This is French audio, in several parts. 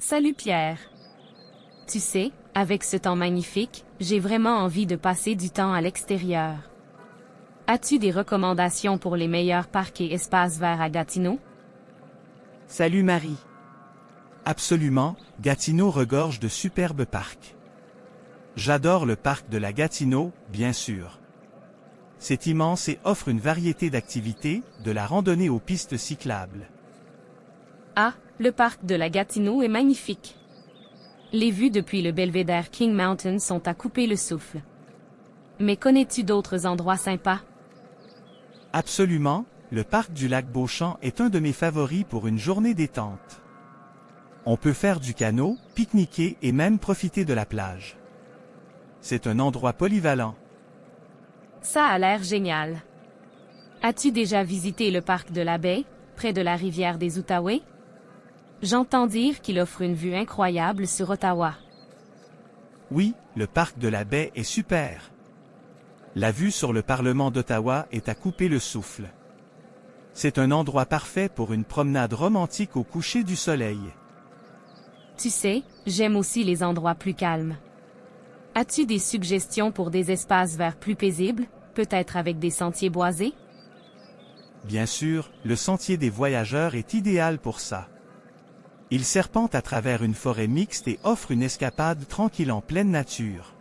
Salut Pierre. Tu sais, avec ce temps magnifique, j'ai vraiment envie de passer du temps à l'extérieur. As-tu des recommandations pour les meilleurs parcs et espaces verts à Gatineau? Salut Marie. Absolument, Gatineau regorge de superbes parcs. J'adore le parc de la Gatineau, bien sûr. C'est immense et offre une variété d'activités, de la randonnée aux pistes cyclables. Ah, le parc de la Gatineau est magnifique. Les vues depuis le belvédère King Mountain sont à couper le souffle. Mais connais-tu d'autres endroits sympas? Absolument, le parc du lac Beauchamp est un de mes favoris pour une journée détente. On peut faire du canot, pique-niquer et même profiter de la plage. C'est un endroit polyvalent. Ça a l'air génial. As-tu déjà visité le parc de la Baie, près de la rivière des Outaouais? J'entends dire qu'il offre une vue incroyable sur Ottawa. Oui, le parc de la Baie est super. La vue sur le Parlement d'Ottawa est à couper le souffle. C'est un endroit parfait pour une promenade romantique au coucher du soleil. Tu sais, j'aime aussi les endroits plus calmes. As-tu des suggestions pour des espaces verts plus paisibles, peut-être avec des sentiers boisés? Bien sûr, le sentier des voyageurs est idéal pour ça. Il serpente à travers une forêt mixte et offre une escapade tranquille en pleine nature.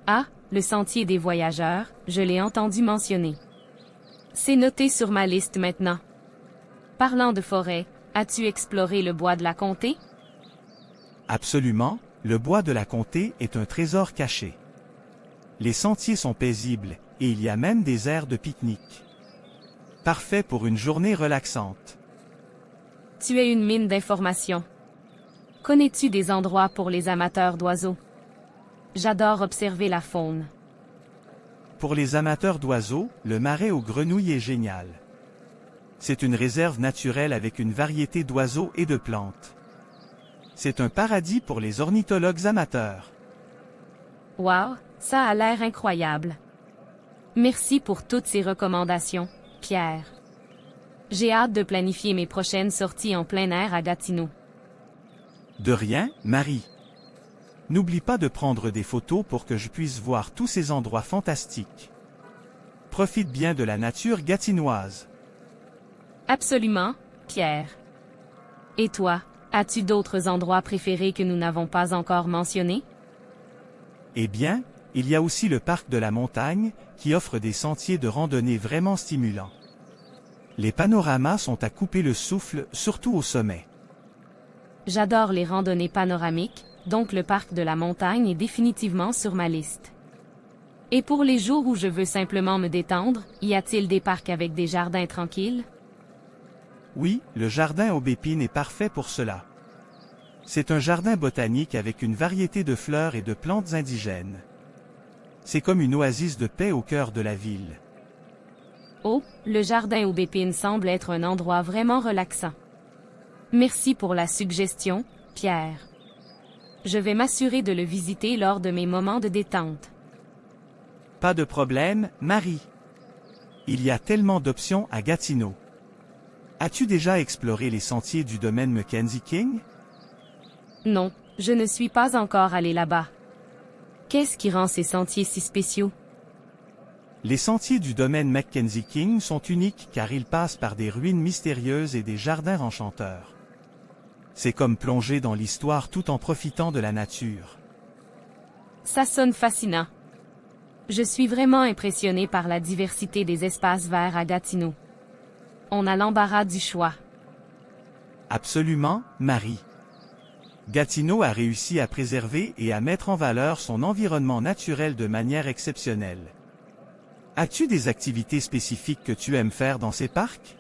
Ah, le sentier des voyageurs, je l'ai entendu mentionner. C'est noté sur ma liste maintenant. Parlant de forêt, as-tu exploré le bois de la Comté? Absolument, le bois de la Comté est un trésor caché. Les sentiers sont paisibles, et il y a même des aires de pique-nique. Parfait pour une journée relaxante. Tu es une mine d'informations. Connais-tu des endroits pour les amateurs d'oiseaux? J'adore observer la faune. Pour les amateurs d'oiseaux, le marais aux grenouilles est génial. C'est une réserve naturelle avec une variété d'oiseaux et de plantes. C'est un paradis pour les ornithologues amateurs. Wow, ça a l'air incroyable. Merci pour toutes ces recommandations, Pierre. J'ai hâte de planifier mes prochaines sorties en plein air à Gatineau. De rien, Marie. N'oublie pas de prendre des photos pour que je puisse voir tous ces endroits fantastiques. Profite bien de la nature gatinoise. Absolument, Pierre. Et toi, as-tu d'autres endroits préférés que nous n'avons pas encore mentionnés? Eh bien, il y a aussi le parc de la montagne, qui offre des sentiers de randonnée vraiment stimulants. Les panoramas sont à couper le souffle, surtout au sommet. J'adore les randonnées panoramiques, donc le parc de la montagne est définitivement sur ma liste. Et pour les jours où je veux simplement me détendre, y a-t-il des parcs avec des jardins tranquilles? Oui, le jardin Aubépine est parfait pour cela. C'est un jardin botanique avec une variété de fleurs et de plantes indigènes. C'est comme une oasis de paix au cœur de la ville. Oh, le jardin Aubépine semble être un endroit vraiment relaxant. Merci pour la suggestion, Pierre. Je vais m'assurer de le visiter lors de mes moments de détente. Pas de problème, Marie. Il y a tellement d'options à Gatineau. As-tu déjà exploré les sentiers du domaine Mackenzie King? Non, je ne suis pas encore allé là-bas. Qu'est-ce qui rend ces sentiers si spéciaux? Les sentiers du domaine Mackenzie King sont uniques car ils passent par des ruines mystérieuses et des jardins enchanteurs. C'est comme plonger dans l'histoire tout en profitant de la nature. Ça sonne fascinant. Je suis vraiment impressionné par la diversité des espaces verts à Gatineau. On a l'embarras du choix. Absolument, Marie. Gatineau a réussi à préserver et à mettre en valeur son environnement naturel de manière exceptionnelle. As-tu des activités spécifiques que tu aimes faire dans ces parcs?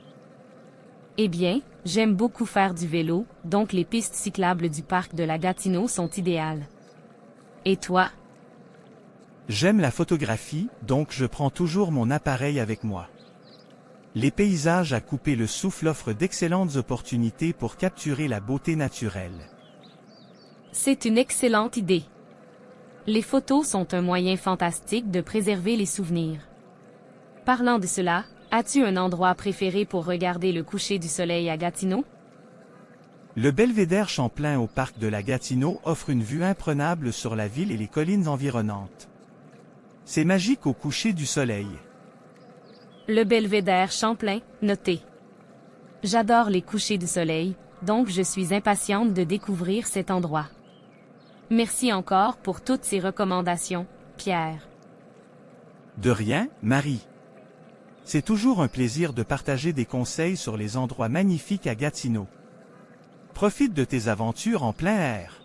Eh bien, j'aime beaucoup faire du vélo, donc les pistes cyclables du parc de la Gatineau sont idéales. Et toi? J'aime la photographie, donc je prends toujours mon appareil avec moi. Les paysages à couper le souffle offrent d'excellentes opportunités pour capturer la beauté naturelle. C'est une excellente idée. Les photos sont un moyen fantastique de préserver les souvenirs. Parlant de cela, as-tu un endroit préféré pour regarder le coucher du soleil à Gatineau? Le belvédère Champlain au parc de la Gatineau offre une vue imprenable sur la ville et les collines environnantes. C'est magique au coucher du soleil. Le belvédère Champlain, noté. J'adore les couchers du soleil, donc je suis impatiente de découvrir cet endroit. Merci encore pour toutes ces recommandations, Pierre. De rien, Marie. C'est toujours un plaisir de partager des conseils sur les endroits magnifiques à Gatineau. Profite de tes aventures en plein air.